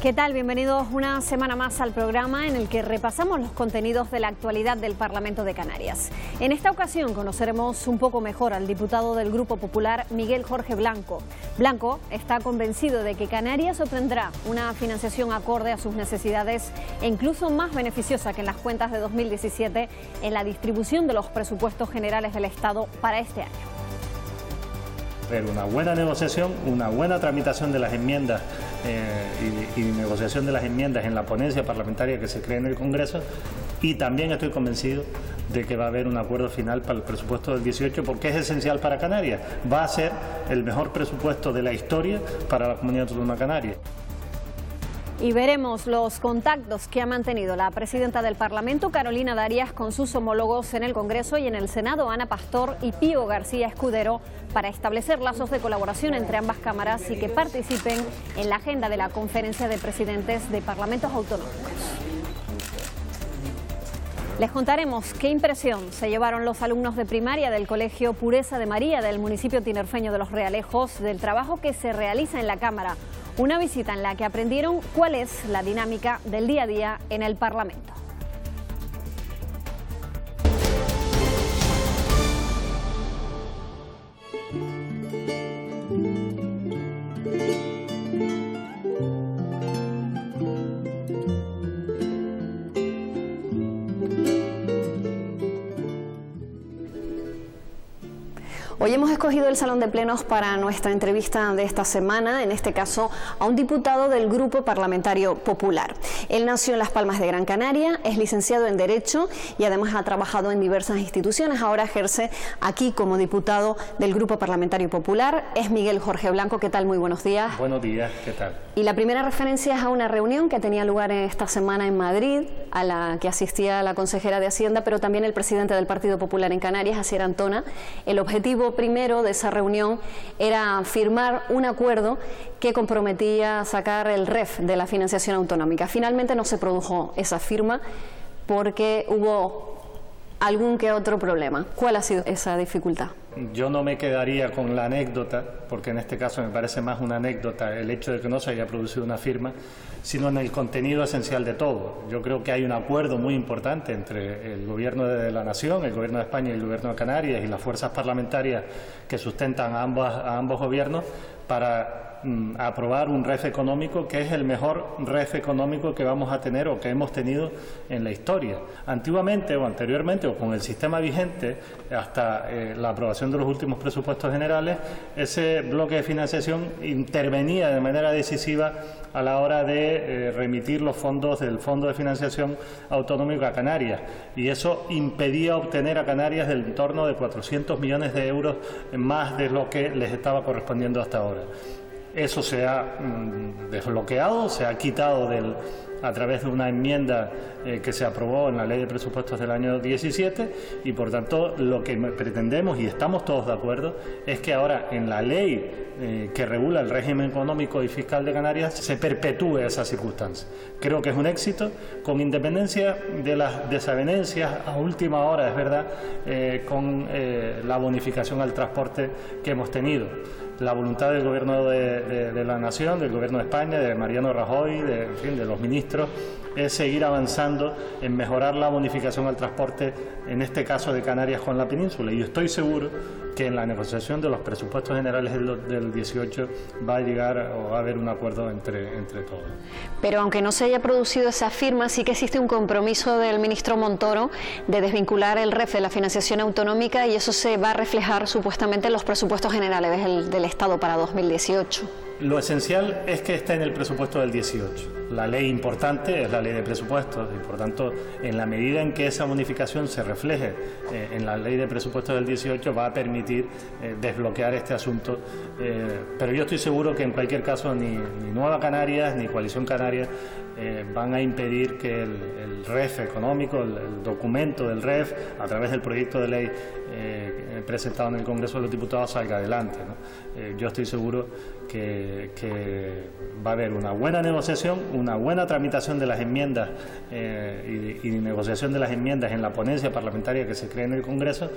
¿Qué tal? Bienvenidos una semana más al programa en el que repasamos los contenidos de la actualidad del Parlamento de Canarias. En esta ocasión conoceremos un poco mejor al diputado del Grupo Popular, Miguel Jorge Blanco. Blanco está convencido de que Canarias obtendrá una financiación acorde a sus necesidades e incluso más beneficiosa que en las cuentas de 2017 en la distribución de los presupuestos generales del Estado para este año. Una buena negociación, una buena tramitación de las enmiendas y negociación de las enmiendas en la ponencia parlamentaria que se cree en el Congreso, y también estoy convencido de que va a haber un acuerdo final para el presupuesto del 18 porque es esencial para Canarias. Va a ser el mejor presupuesto de la historia para la Comunidad Autónoma Canaria. Y veremos los contactos que ha mantenido la presidenta del Parlamento, Carolina Darias, con sus homólogos en el Congreso y en el Senado, Ana Pastor y Pío García Escudero, para establecer lazos de colaboración entre ambas cámaras y que participen en la agenda de la Conferencia de Presidentes de Parlamentos Autonómicos. Les contaremos qué impresión se llevaron los alumnos de primaria del Colegio Pureza de María del municipio tinerfeño de Los Realejos del trabajo que se realiza en la Cámara. Una visita en la que aprendieron cuál es la dinámica del día a día en el Parlamento. Hoy hemos escogido el Salón de Plenos para nuestra entrevista de esta semana, en este caso a un diputado del Grupo Parlamentario Popular. Él nació en Las Palmas de Gran Canaria, es licenciado en Derecho y además ha trabajado en diversas instituciones. Ahora ejerce aquí como diputado del Grupo Parlamentario Popular. Es Miguel Jorge Blanco. ¿Qué tal? Muy buenos días. Buenos días, ¿qué tal? Y la primera referencia es a una reunión que tenía lugar esta semana en Madrid, a la que asistía la consejera de Hacienda, pero también el presidente del Partido Popular en Canarias, Asier Antona. El objetivo primero de esa reunión era firmar un acuerdo que comprometía a sacar el REF de la financiación autonómica. Finalmente no se produjo esa firma porque hubo algún que otro problema. ¿Cuál ha sido esa dificultad? Yo no me quedaría con la anécdota, porque en este caso me parece más una anécdota el hecho de que no se haya producido una firma, sino en el contenido esencial de todo. Yo creo que hay un acuerdo muy importante entre el Gobierno de la Nación, el Gobierno de España y el Gobierno de Canarias y las fuerzas parlamentarias que sustentan a ambos gobiernos para aprobar un REF económico que es el mejor REF económico que vamos a tener o que hemos tenido en la historia. Antiguamente o anteriormente o con el sistema vigente, hasta la aprobación de los últimos presupuestos generales, ese bloque de financiación intervenía de manera decisiva a la hora de remitir los fondos del Fondo de Financiación Autonómico a Canarias, y eso impedía obtener a Canarias del entorno de 400 millones de euros más de lo que les estaba correspondiendo hasta ahora. Eso se ha desbloqueado, se ha quitado a través de una enmienda que se aprobó en la Ley de Presupuestos del año 17, y por tanto lo que pretendemos, y estamos todos de acuerdo, es que ahora en la ley que regula el régimen económico y fiscal de Canarias se perpetúe esa circunstancia. Creo que es un éxito, con independencia de las desavenencias a última hora, es verdad, con la bonificación al transporte que hemos tenido. La voluntad del Gobierno de la Nación, del Gobierno de España, de Mariano Rajoy, de los ministros, es seguir avanzando en mejorar la bonificación al transporte, en este caso de Canarias con la península. Y yo estoy seguro que en la negociación de los presupuestos generales del 18 va a llegar o va a haber un acuerdo entre todos. Pero aunque no se haya producido esa firma, sí que existe un compromiso del ministro Montoro de desvincular el REF de la financiación autonómica, y eso se va a reflejar supuestamente en los presupuestos generales del Estado para 2018. Lo esencial es que esté en el presupuesto del 18. La ley importante es la ley de presupuestos y, por tanto, en la medida en que esa bonificación se refleje en la ley de presupuestos del 18, va a permitir desbloquear este asunto. Pero yo estoy seguro que, en cualquier caso, ni Nueva Canarias ni Coalición Canaria van a impedir que el REF económico, el documento del REF, a través del proyecto de ley presentado en el Congreso de los Diputados, salga adelante, ¿no? Yo estoy seguro que va a haber una buena negociación, una buena tramitación de las enmiendas y negociación de las enmiendas en la ponencia parlamentaria que se cree en el Congreso,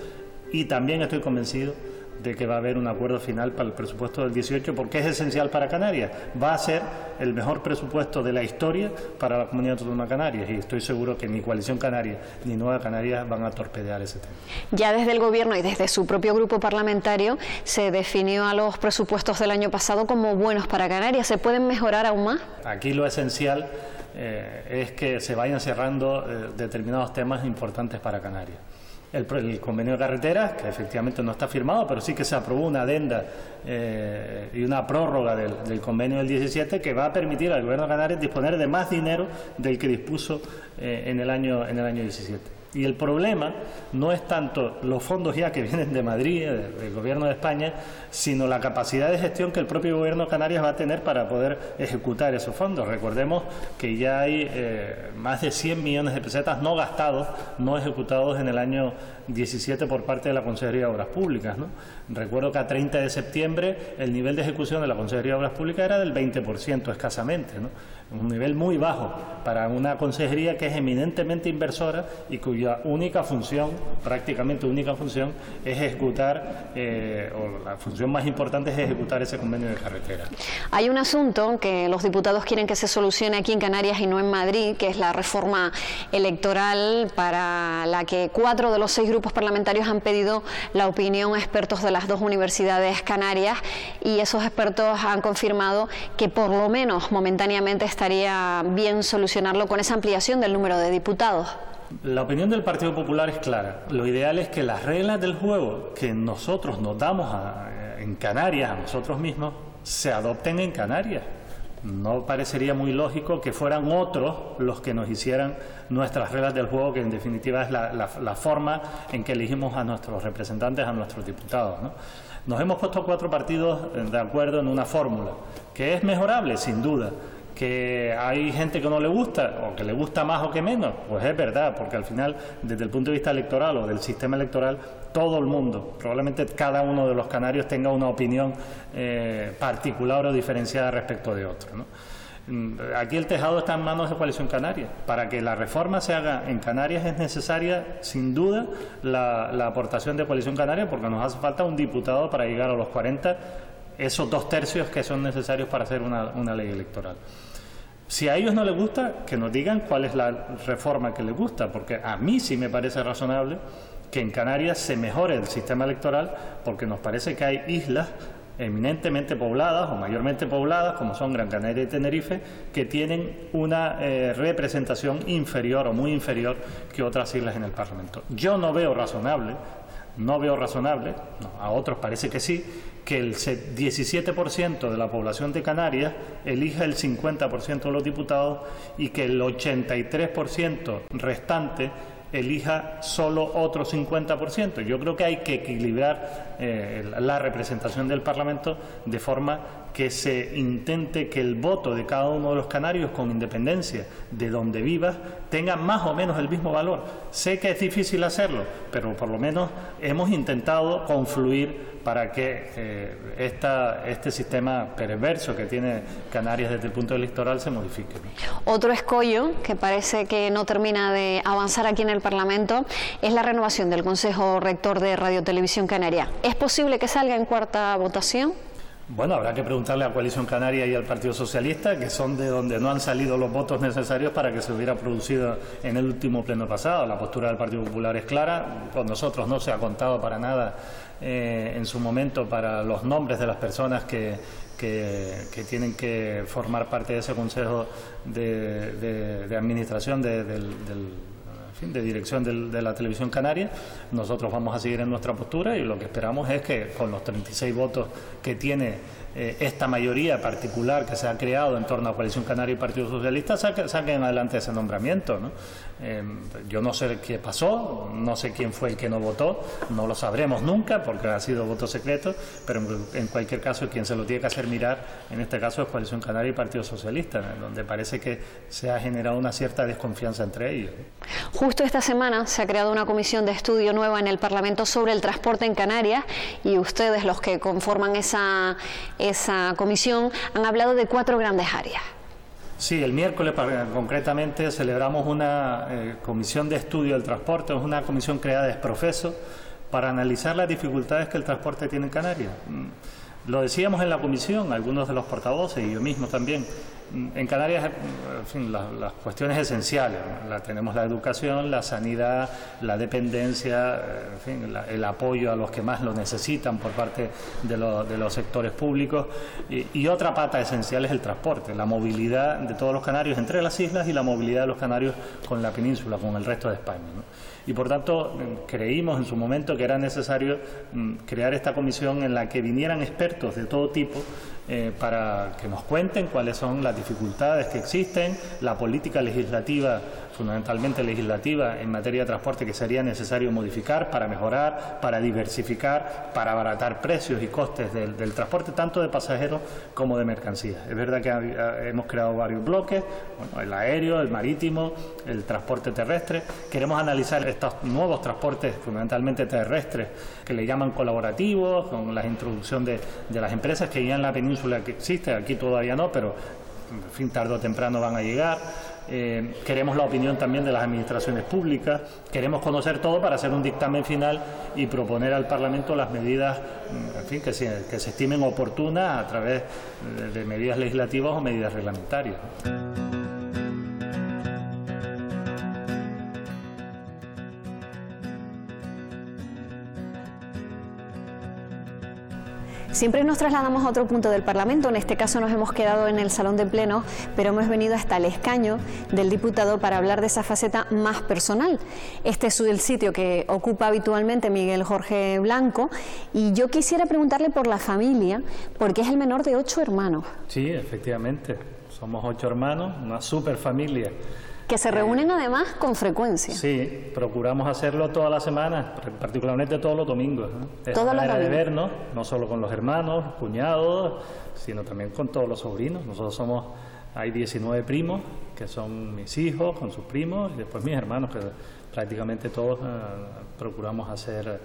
y también estoy convencido de que va a haber un acuerdo final para el presupuesto del 18, porque es esencial para Canarias. Va a ser el mejor presupuesto de la historia para la Comunidad Autónoma Canarias, y estoy seguro que ni Coalición Canaria ni Nueva Canarias van a torpedear ese tema. Ya desde el Gobierno y desde su propio grupo parlamentario se definió a los presupuestos del año pasado como buenos para Canarias. ¿Se pueden mejorar aún más? Aquí lo esencial es que se vayan cerrando determinados temas importantes para Canarias. El convenio de carreteras, que efectivamente no está firmado, pero sí que se aprobó una adenda y una prórroga del convenio del 17 que va a permitir al Gobierno de Canarias disponer de más dinero del que dispuso en el año 17. Y el problema no es tanto los fondos ya que vienen de Madrid, del Gobierno de España, sino la capacidad de gestión que el propio Gobierno de Canarias va a tener para poder ejecutar esos fondos. Recordemos que ya hay más de 100 millones de pesetas no gastados, no ejecutados en el año 17 por parte de la Consejería de Obras Públicas, ¿no? Recuerdo que a 30 de septiembre el nivel de ejecución de la Consejería de Obras Públicas era del 20% escasamente, ¿no? Un nivel muy bajo para una consejería que es eminentemente inversora y cuya única función, prácticamente única función, es ejecutar, o la función más importante es ejecutar ese convenio de carretera. Hay un asunto que los diputados quieren que se solucione aquí en Canarias y no en Madrid, que es la reforma electoral para la que 4 de los 6 grupos parlamentarios han pedido la opinión a expertos de las 2 universidades canarias, y esos expertos han confirmado que por lo menos momentáneamente estaría bien solucionarlo con esa ampliación del número de diputados. La opinión del Partido Popular es clara. Lo ideal es que las reglas del juego que nosotros nos damos en Canarias, a nosotros mismos, se adopten en Canarias. No parecería muy lógico que fueran otros los que nos hicieran nuestras reglas del juego, que en definitiva es la forma en que elegimos a nuestros representantes, a nuestros diputados, ¿no? Nos hemos puesto 4 partidos de acuerdo en una fórmula, que es mejorable, sin duda. Que hay gente que no le gusta, o que le gusta más o que menos, pues es verdad, porque al final, desde el punto de vista electoral o del sistema electoral, todo el mundo, probablemente cada uno de los canarios tenga una opinión particular o diferenciada respecto de otro, ¿no? Aquí el tejado está en manos de Coalición Canaria. Para que la reforma se haga en Canarias es necesaria, sin duda, la aportación de Coalición Canaria, porque nos hace falta un diputado para llegar a los 40, esos 2/3 que son necesarios para hacer una ley electoral. Si a ellos no les gusta, que nos digan cuál es la reforma que les gusta, porque a mí sí me parece razonable que en Canarias se mejore el sistema electoral, porque nos parece que hay islas eminentemente pobladas o mayormente pobladas, como son Gran Canaria y Tenerife, que tienen una representación inferior o muy inferior que otras islas en el Parlamento. Yo no veo razonable, a otros parece que sí, que el 17% de la población de Canarias elija el 50% de los diputados y que el 83% restante elija solo otro 50%. Yo creo que hay que equilibrar la representación del Parlamento de forma que se intente que el voto de cada uno de los canarios, con independencia de donde vivas, tenga más o menos el mismo valor. Sé que es difícil hacerlo, pero por lo menos hemos intentado confluir para que este sistema perverso que tiene Canarias desde el punto electoral se modifique. Otro escollo que parece que no termina de avanzar aquí en el Parlamento es la renovación del Consejo Rector de Radio Televisión Canaria. ¿Es posible que salga en cuarta votación? Bueno, habrá que preguntarle a Coalición Canaria y al Partido Socialista, que son de donde no han salido los votos necesarios para que se hubiera producido en el último pleno pasado. La postura del Partido Popular es clara. Con nosotros no se ha contado para nada en su momento para los nombres de las personas que tienen que formar parte de ese Consejo de Administración de dirección de la televisión canaria. Nosotros vamos a seguir en nuestra postura y lo que esperamos es que con los 36 votos que tiene esta mayoría particular que se ha creado en torno a Coalición Canaria y Partido Socialista saquen adelante ese nombramiento, ¿no? Yo no sé qué pasó, no sé quién fue el que no votó, no lo sabremos nunca porque ha sido voto secreto, pero en cualquier caso quien se lo tiene que hacer mirar en este caso es Coalición Canaria y Partido Socialista, donde parece que se ha generado una cierta desconfianza entre ellos. Justo esta semana se ha creado una comisión de estudio nueva en el Parlamento sobre el transporte en Canarias y ustedes, los que conforman esa comisión, han hablado de 4 grandes áreas. Sí, el miércoles concretamente celebramos una comisión de estudio del transporte, es una comisión creada ex profeso para analizar las dificultades que el transporte tiene en Canarias. Lo decíamos en la comisión, algunos de los portavoces y yo mismo también. En Canarias, en fin, las cuestiones esenciales, ¿no? Tenemos la educación, la sanidad, la dependencia, en fin, el apoyo a los que más lo necesitan por parte de los sectores públicos. Y otra pata esencial es el transporte, la movilidad de todos los canarios entre las islas y la movilidad de los canarios con la península, con el resto de España, ¿no? Y por tanto creímos en su momento que era necesario crear esta comisión en la que vinieran expertos de todo tipo para que nos cuenten cuáles son las dificultades que existen, la política legislativa, fundamentalmente legislativa, en materia de transporte que sería necesario modificar para mejorar, para diversificar, para abaratar precios y costes del transporte, tanto de pasajeros como de mercancías. Es verdad que hemos creado varios bloques, bueno, el aéreo, el marítimo, el transporte terrestre. Queremos analizar estos nuevos transportes, fundamentalmente terrestres, que le llaman colaborativos, con la introducción de las empresas que ya en la península que existe, aquí todavía no, pero en fin, tarde o temprano van a llegar. Queremos la opinión también de las administraciones públicas, queremos conocer todo para hacer un dictamen final y proponer al Parlamento las medidas, en fin, que se estimen oportunas a través de medidas legislativas o medidas reglamentarias. Siempre nos trasladamos a otro punto del Parlamento, en este caso nos hemos quedado en el Salón de Plenos, pero hemos venido hasta el escaño del diputado para hablar de esa faceta más personal. Este es el sitio que ocupa habitualmente Miguel Jorge Blanco y yo quisiera preguntarle por la familia, porque es el menor de 8 hermanos. Sí, efectivamente, somos 8 hermanos, una super familia. Que se reúnen además con frecuencia. Sí, procuramos hacerlo todas las semanas, particularmente todos los domingos, ¿no? Es todos una los manera de domingos. vernos, no solo con los hermanos, cuñados, sino también con todos los sobrinos. Nosotros hay 19 primos, que son mis hijos con sus primos, y después mis hermanos, que prácticamente todos procuramos hacer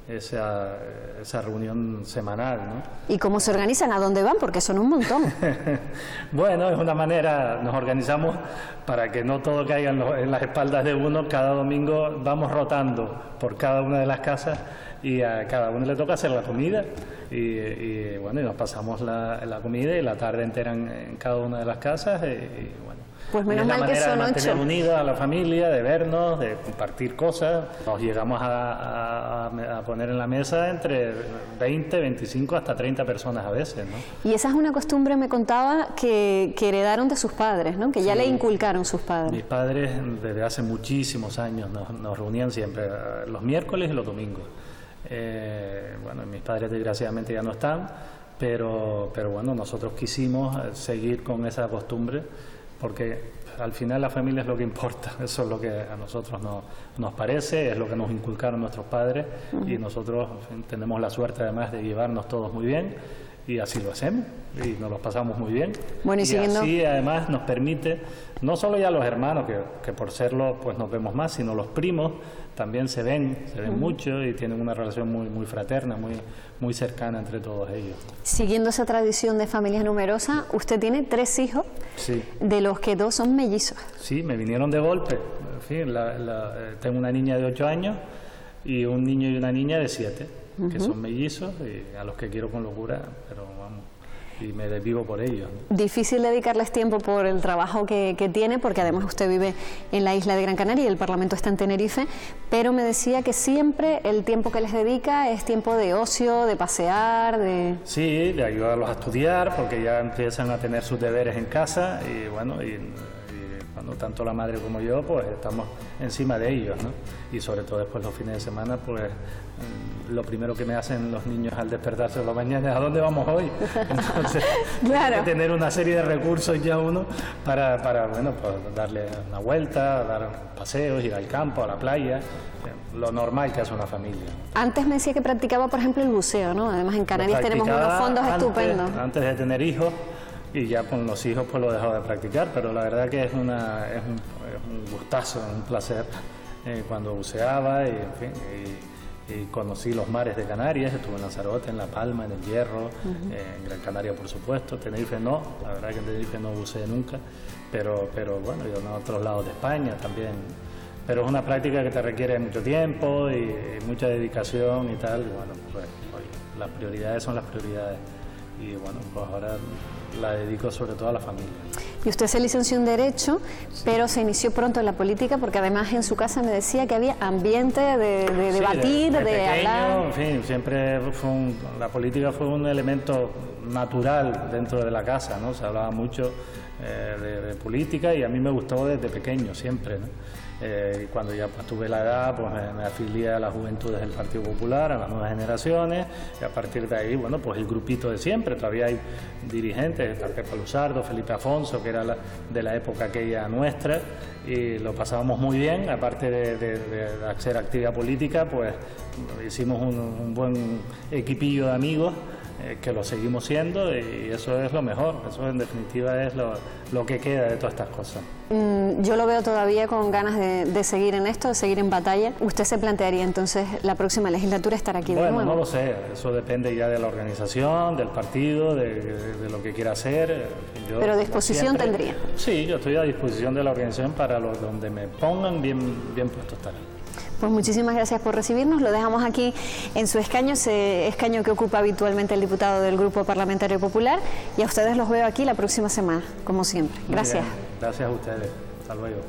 esa reunión semanal, ¿no? ¿Y cómo se organizan? ¿A dónde van? Porque son un montón. Bueno, es una manera, nos organizamos para que no todo caiga en las espaldas de uno. Cada domingo vamos rotando por cada una de las casas y a cada uno le toca hacer la comida y bueno, y nos pasamos la comida y la tarde entera en cada una de las casas y bueno. Pues menos mal que son 8. Es la manera de mantener unida a la familia, de vernos, de compartir cosas. Nos llegamos a poner en la mesa entre 20, 25 hasta 30 personas a veces, ¿no? Y esa es una costumbre, me contaba, que heredaron de sus padres, ¿no? Que ya le inculcaron sus padres. Mis padres desde hace muchísimos años nos reunían siempre los miércoles y los domingos. Bueno, mis padres desgraciadamente ya no están, pero bueno, nosotros quisimos seguir con esa costumbre porque al final la familia es lo que importa, eso es lo que a nosotros nos parece, es lo que nos inculcaron nuestros padres y nosotros tenemos la suerte además de llevarnos todos muy bien y así lo hacemos y nos lo pasamos muy bien. Bueno, y siguiendo... así además nos permite, no solo ya los hermanos, que por serlo pues nos vemos más, sino los primos también se ven mucho y tienen una relación muy fraterna, muy cercana entre todos ellos. Siguiendo esa tradición de familias numerosas, usted tiene 3 hijos, sí, de los que 2 son mellizos. Sí, me vinieron de golpe. En fin, tengo una niña de 8 años y un niño y una niña de 7, que son mellizos y a los que quiero con locura, pero vamos, y me desvivo por ellos, ¿no? Difícil dedicarles tiempo por el trabajo que tiene, porque además usted vive en la isla de Gran Canaria y el Parlamento está en Tenerife, pero me decía que siempre el tiempo que les dedica es tiempo de ocio, de pasear, de... Sí, de ayudarlos a estudiar, porque ya empiezan a tener sus deberes en casa y bueno, cuando tanto la madre como yo, pues estamos encima de ellos, ¿no? Y sobre todo después los fines de semana, pues lo primero que me hacen los niños al despertarse por la mañana es ¿a dónde vamos hoy? Entonces, claro, hay que tener una serie de recursos ya uno para bueno, pues darle una vuelta, dar paseos, ir al campo, a la playa, lo normal que hace una familia. Antes me decía que practicaba, por ejemplo, el buceo, ¿no? Además en Canarias tenemos unos fondos estupendos. Antes de tener hijos, y ya con los hijos pues lo he dejado de practicar, pero la verdad que es un gustazo, un placer cuando buceaba y, en fin, y conocí los mares de Canarias, estuve en Lanzarote, en La Palma, en El Hierro, en Gran Canaria por supuesto, Tenerife no, la verdad que en Tenerife no buceé nunca, pero bueno, y en otros lados de España también pero es una práctica que te requiere mucho tiempo y mucha dedicación y tal. Y bueno, pues las prioridades son las prioridades y bueno, pues ahora la dedico sobre todo a la familia. Y usted se licenció en Derecho, pero se inició pronto en la política porque además en su casa me decía que había ambiente de debatir, de pequeño, hablar. En fin, siempre la política fue un elemento natural dentro de la casa, ¿no? Se hablaba mucho de política y a mí me gustó desde pequeño, siempre, ¿no? Cuando ya pues, tuve la edad, pues me afilié a las juventudes del Partido Popular, a las nuevas generaciones, y a partir de ahí, bueno, pues el grupito de siempre, todavía hay dirigentes, Pepa Luzardo, Felipe Afonso, que era de la época aquella nuestra, y lo pasábamos muy bien, aparte de hacer actividad política, pues hicimos un buen equipillo de amigos, que lo seguimos siendo y eso es lo mejor, eso en definitiva es lo que queda de todas estas cosas. Yo lo veo todavía con ganas de seguir en esto, de seguir en batalla. ¿Usted se plantearía entonces la próxima legislatura estar aquí de nuevo? Bueno, no lo sé, eso depende ya de la organización, del partido, de lo que quiera hacer. Pero disposición tendría. Sí, yo estoy a disposición de la organización para donde me pongan, bien puesto estaré. Pues muchísimas gracias por recibirnos. Lo dejamos aquí en su escaño, ese escaño que ocupa habitualmente el diputado del Grupo Parlamentario Popular. Y a ustedes los veo aquí la próxima semana, como siempre. Gracias. Gracias a ustedes. Hasta luego.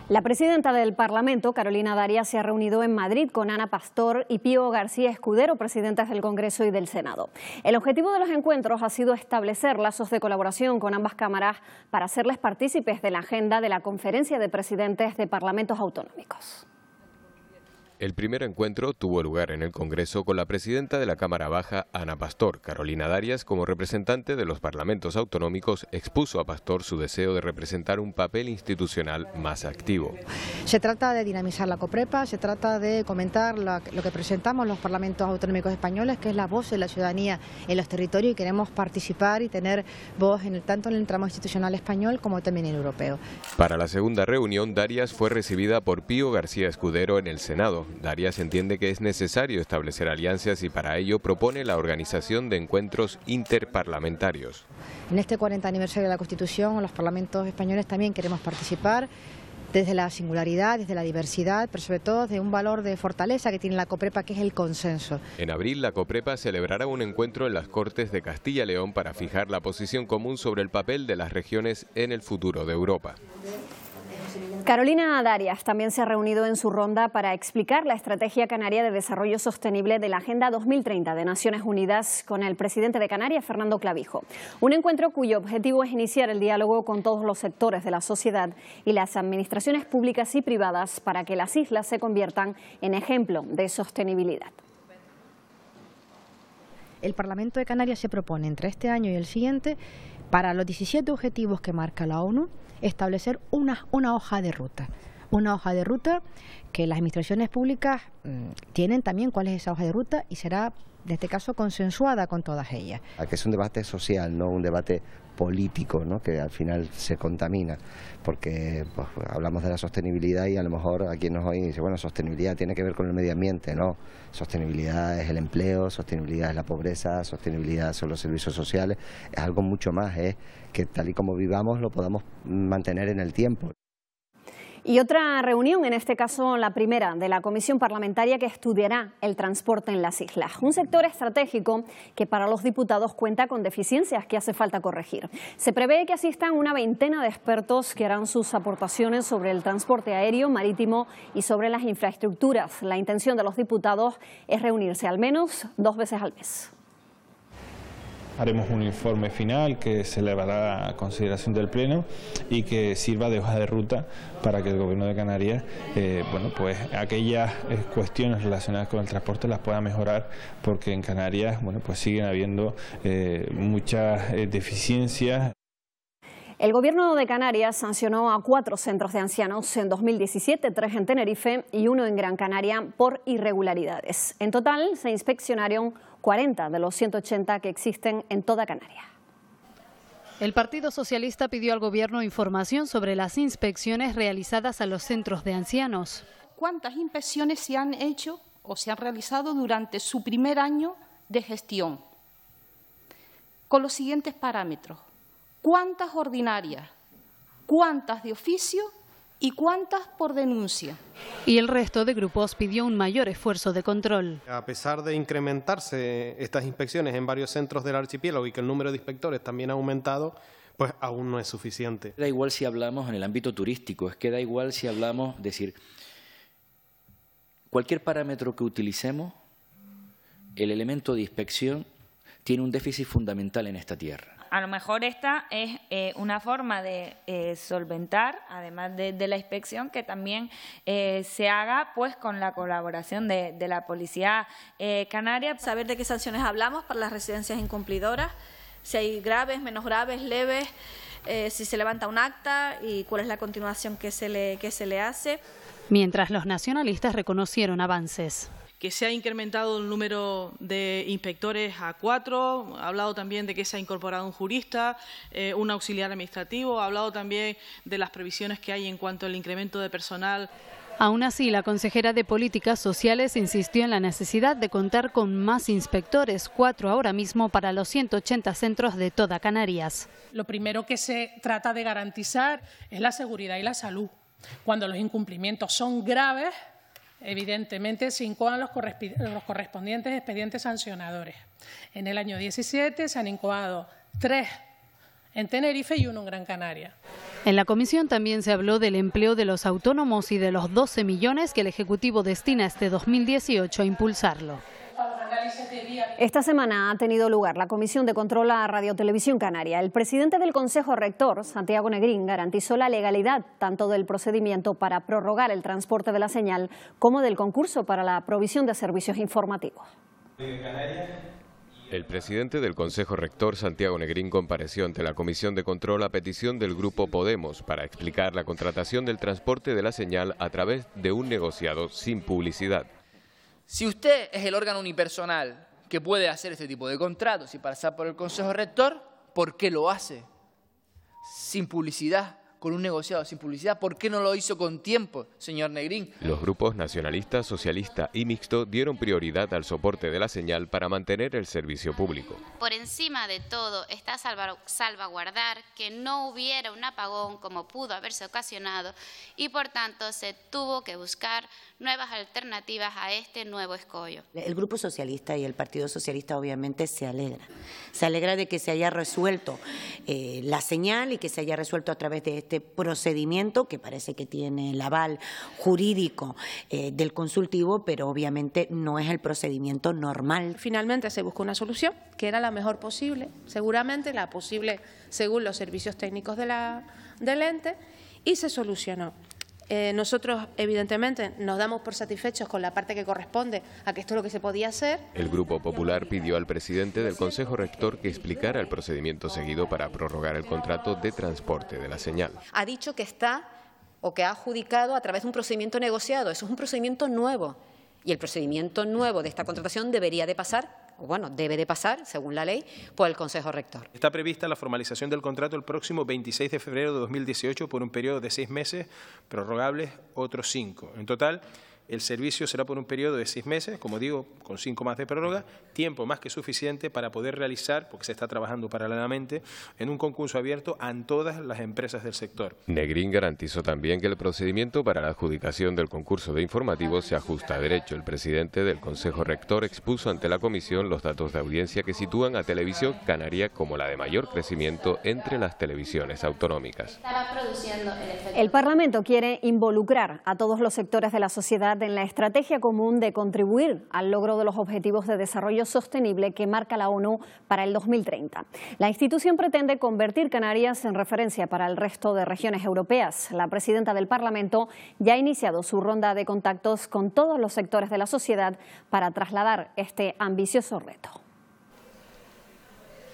La presidenta del Parlamento, Carolina Darias, se ha reunido en Madrid con Ana Pastor y Pío García Escudero, presidentes del Congreso y del Senado. El objetivo de los encuentros ha sido establecer lazos de colaboración con ambas cámaras para hacerles partícipes de la agenda de la Conferencia de Presidentes de Parlamentos Autonómicos. El primer encuentro tuvo lugar en el Congreso con la presidenta de la Cámara Baja, Ana Pastor. Carolina Darias, como representante de los parlamentos autonómicos, expuso a Pastor su deseo de representar un papel institucional más activo. Se trata de dinamizar la COPREPA, se trata de comentar lo que presentamos los parlamentos autonómicos españoles, que es la voz de la ciudadanía en los territorios, y queremos participar y tener voz tanto en el tramo institucional español como también en el europeo. Para la segunda reunión, Darias fue recibida por Pío García Escudero en el Senado. Darias entiende que es necesario establecer alianzas y para ello propone la organización de encuentros interparlamentarios. En este 40 aniversario de la Constitución, los parlamentos españoles también queremos participar desde la singularidad, desde la diversidad, pero sobre todo de un valor de fortaleza que tiene la COPREPA, que es el consenso. En abril, la COPREPA celebrará un encuentro en las Cortes de Castilla y León para fijar la posición común sobre el papel de las regiones en el futuro de Europa. Carolina Darias también se ha reunido en su ronda para explicar la Estrategia Canaria de Desarrollo Sostenible de la Agenda 2030 de Naciones Unidas con el presidente de Canarias, Fernando Clavijo. Un encuentro cuyo objetivo es iniciar el diálogo con todos los sectores de la sociedad y las administraciones públicas y privadas para que las islas se conviertan en ejemplo de sostenibilidad. El Parlamento de Canarias se propone entre este año y el siguiente, para los 17 objetivos que marca la ONU, establecer una hoja de ruta. Una hoja de ruta que las administraciones públicas tienen también cuál es esa hoja de ruta y será, en este caso, consensuada con todas ellas. Que es un debate social, no un debate político, ¿no? Que al final se contamina, porque pues, hablamos de la sostenibilidad y a lo mejor a quien nos oye dice, bueno, sostenibilidad tiene que ver con el medio ambiente. No, sostenibilidad es el empleo, sostenibilidad es la pobreza, sostenibilidad son los servicios sociales, es algo mucho más, es que tal y como vivamos lo podamos mantener en el tiempo. Y otra reunión, en este caso la primera, de la Comisión Parlamentaria que estudiará el transporte en las islas. Un sector estratégico que para los diputados cuenta con deficiencias que hace falta corregir. Se prevé que asistan una veintena de expertos que harán sus aportaciones sobre el transporte aéreo, marítimo y sobre las infraestructuras. La intención de los diputados es reunirse al menos 2 veces al mes. Haremos un informe final que se elevará a consideración del Pleno y que sirva de hoja de ruta para que el Gobierno de Canarias, bueno, pues aquellas cuestiones relacionadas con el transporte las pueda mejorar, porque en Canarias, bueno, pues siguen habiendo muchas deficiencias. El Gobierno de Canarias sancionó a 4 centros de ancianos en 2017, 3 en Tenerife y 1 en Gran Canaria por irregularidades. En total se inspeccionaron 40 de los 180 que existen en toda Canarias. El Partido Socialista pidió al Gobierno información sobre las inspecciones realizadas a los centros de ancianos. ¿Cuántas inspecciones se han hecho o se han realizado durante su primer año de gestión? Con los siguientes parámetros. cuántas ordinarias, cuántas de oficio y cuántas por denuncia. Y el resto de grupos pidió un mayor esfuerzo de control. A pesar de incrementarse estas inspecciones en varios centros del archipiélago y que el número de inspectores también ha aumentado, pues aún no es suficiente. Da igual si hablamos en el ámbito turístico, es que da igual si hablamos, es decir, cualquier parámetro que utilicemos, el elemento de inspección tiene un déficit fundamental en esta tierra. A lo mejor esta es una forma de solventar, además de la inspección, que también se haga pues con la colaboración de la Policía Canaria. Saber de qué sanciones hablamos para las residencias incumplidoras, si hay graves, menos graves, leves, si se levanta un acta y cuál es la continuación que se le hace. Mientras los nacionalistas reconocieron avances. Que se ha incrementado el número de inspectores a 4, ha hablado también de que se ha incorporado un jurista, un auxiliar administrativo, ha hablado también de las previsiones que hay en cuanto al incremento de personal. Aún así, la consejera de Políticas Sociales insistió en la necesidad de contar con más inspectores, 4 ahora mismo para los 180 centros de toda Canarias. Lo primero que se trata de garantizar es la seguridad y la salud. Cuando los incumplimientos son graves, evidentemente se incoan los correspondientes expedientes sancionadores. En el año 17 se han incoado 3 en Tenerife y 1 en Gran Canaria. En la comisión también se habló del empleo de los autónomos y de los 12 millones que el Ejecutivo destina este 2018 a impulsarlo. Esta semana ha tenido lugar la Comisión de Control a Radio Televisión Canaria. El presidente del Consejo Rector, Santiago Negrín, garantizó la legalidad tanto del procedimiento para prorrogar el transporte de la señal como del concurso para la provisión de servicios informativos. El presidente del Consejo Rector, Santiago Negrín, compareció ante la Comisión de Control a petición del Grupo Podemos para explicar la contratación del transporte de la señal a través de un negociado sin publicidad. Si usted es el órgano unipersonal que puede hacer este tipo de contratos y pasar por el Consejo Rector, ¿por qué lo hace sin publicidad, con un negociado sin publicidad? ¿Por qué no lo hizo con tiempo, señor Negrín? Los grupos nacionalista, socialista y mixto dieron prioridad al soporte de la señal para mantener el servicio público. Por encima de todo está salvaguardar que no hubiera un apagón como pudo haberse ocasionado y por tanto se tuvo que buscar nuevas alternativas a este nuevo escollo. El Grupo Socialista y el Partido Socialista obviamente se alegra de que se haya resuelto la señal y que se haya resuelto a través de este procedimiento que parece que tiene el aval jurídico del consultivo, pero obviamente no es el procedimiento normal. Finalmente se buscó una solución que era la mejor posible, seguramente la posible según los servicios técnicos del ente, y se solucionó. Nosotros, evidentemente, nos damos por satisfechos con la parte que corresponde a que esto es lo que se podía hacer. El Grupo Popular pidió al presidente del Consejo Rector que explicara el procedimiento seguido para prorrogar el contrato de transporte de la señal. Ha dicho que está o que ha adjudicado a través de un procedimiento negociado. Eso es un procedimiento nuevo. Y el procedimiento nuevo de esta contratación debería de pasar, o bueno, debe de pasar, según la ley, por el Consejo Rector. Está prevista la formalización del contrato el próximo 26 de febrero de 2018 por un periodo de 6 meses, prorrogables otros 5. En total, el servicio será por un periodo de 6 meses, como digo, con 5 más de prórroga, tiempo más que suficiente para poder realizar, porque se está trabajando paralelamente, en un concurso abierto a todas las empresas del sector. Negrín garantizó también que el procedimiento para la adjudicación del concurso de informativos se ajusta a derecho. El presidente del Consejo Rector expuso ante la comisión los datos de audiencia que sitúan a Televisión Canaria como la de mayor crecimiento entre las televisiones autonómicas. El Parlamento quiere involucrar a todos los sectores de la sociedad en la estrategia común de contribuir al logro de los objetivos de desarrollo sostenible que marca la ONU para el 2030. La institución pretende convertir Canarias en referencia para el resto de regiones europeas. La presidenta del Parlamento ya ha iniciado su ronda de contactos con todos los sectores de la sociedad para trasladar este ambicioso reto.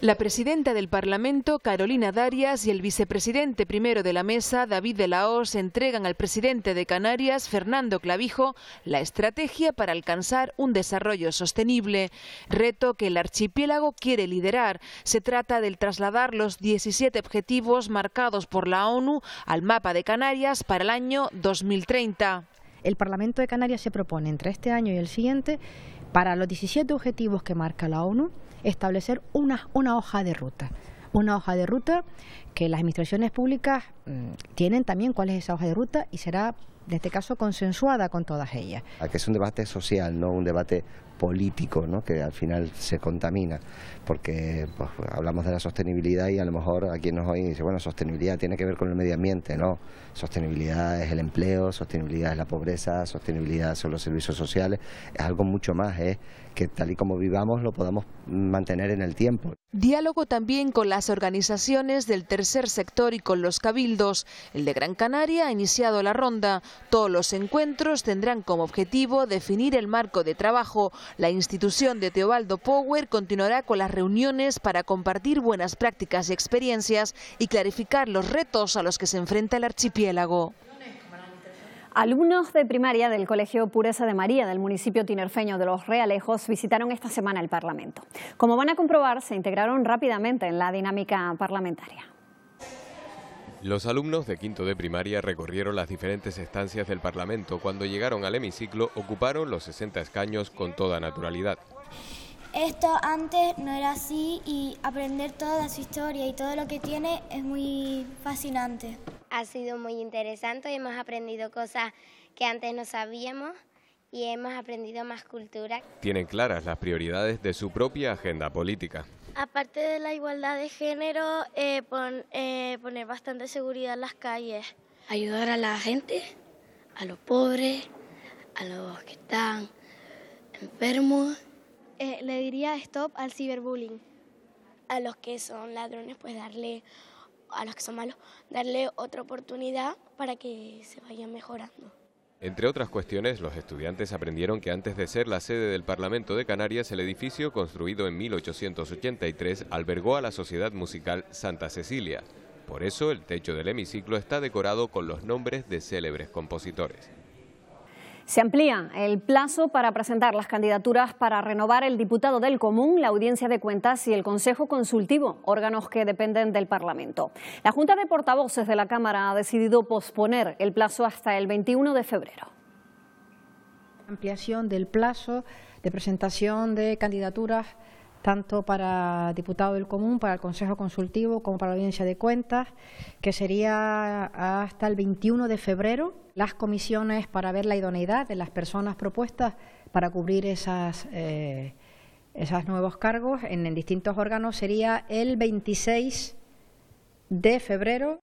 La presidenta del Parlamento, Carolina Darias, y el vicepresidente primero de la mesa, David de la Hoz, entregan al presidente de Canarias, Fernando Clavijo, la estrategia para alcanzar un desarrollo sostenible, reto que el archipiélago quiere liderar. Se trata de trasladar los 17 objetivos marcados por la ONU al mapa de Canarias para el año 2030. El Parlamento de Canarias se propone entre este año y el siguiente, para los 17 objetivos que marca la ONU, establecer una hoja de ruta. una hoja de ruta que las administraciones públicas tienen también cuál es esa hoja de ruta y será, en este caso, consensuada con todas ellas. Que es un debate social, no un debate político, ¿no? Que al final se contamina, porque pues, hablamos de la sostenibilidad y a lo mejor a quien nos oye dice, bueno, sostenibilidad tiene que ver con el medio ambiente, no, sostenibilidad es el empleo, sostenibilidad es la pobreza, sostenibilidad son los servicios sociales, es algo mucho más, que tal y como vivamos lo podamos mantener en el tiempo. Diálogo también con las organizaciones del tercer sector y con los cabildos. El de Gran Canaria ha iniciado la ronda. Todos los encuentros tendrán como objetivo definir el marco de trabajo. La institución de Teobaldo Power continuará con las reuniones para compartir buenas prácticas y experiencias y clarificar los retos a los que se enfrenta el archipiélago. Alumnos de primaria del Colegio Pureza de María del municipio tinerfeño de Los Realejos visitaron esta semana el Parlamento. Como van a comprobar, se integraron rápidamente en la dinámica parlamentaria. Los alumnos de quinto de primaria recorrieron las diferentes estancias del Parlamento. Cuando llegaron al hemiciclo, ocuparon los 60 escaños con toda naturalidad. Esto antes no era así y aprender toda su historia y todo lo que tiene es muy fascinante. Ha sido muy interesante y hemos aprendido cosas que antes no sabíamos y hemos aprendido más cultura. Tienen claras las prioridades de su propia agenda política. Aparte de la igualdad de género, poner bastante seguridad en las calles. Ayudar a la gente, a los pobres, a los que están enfermos. Le diría stop al ciberbullying. A los que son ladrones, pues a los que son malos, darle otra oportunidad para que se vayan mejorando. Entre otras cuestiones, los estudiantes aprendieron que antes de ser la sede del Parlamento de Canarias, el edificio, construido en 1883, albergó a la Sociedad Musical Santa Cecilia. Por eso, el techo del hemiciclo está decorado con los nombres de célebres compositores. Se amplía el plazo para presentar las candidaturas para renovar el diputado del Común, la Audiencia de Cuentas y el Consejo Consultivo, órganos que dependen del Parlamento. La Junta de Portavoces de la Cámara ha decidido posponer el plazo hasta el 21 de febrero. Ampliación del plazo de presentación de candidaturas tanto para diputado del Común, para el Consejo Consultivo como para la Audiencia de Cuentas, que sería hasta el 21 de febrero. Las comisiones para ver la idoneidad de las personas propuestas para cubrir esos nuevos cargos en distintos órganos sería el 26 de febrero.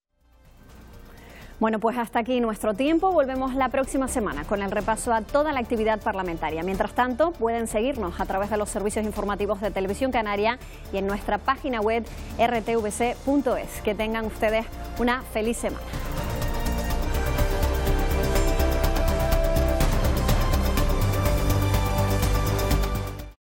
Bueno, pues hasta aquí nuestro tiempo. Volvemos la próxima semana con el repaso a toda la actividad parlamentaria. Mientras tanto, pueden seguirnos a través de los servicios informativos de Televisión Canaria y en nuestra página web rtvc.es. Que tengan ustedes una feliz semana.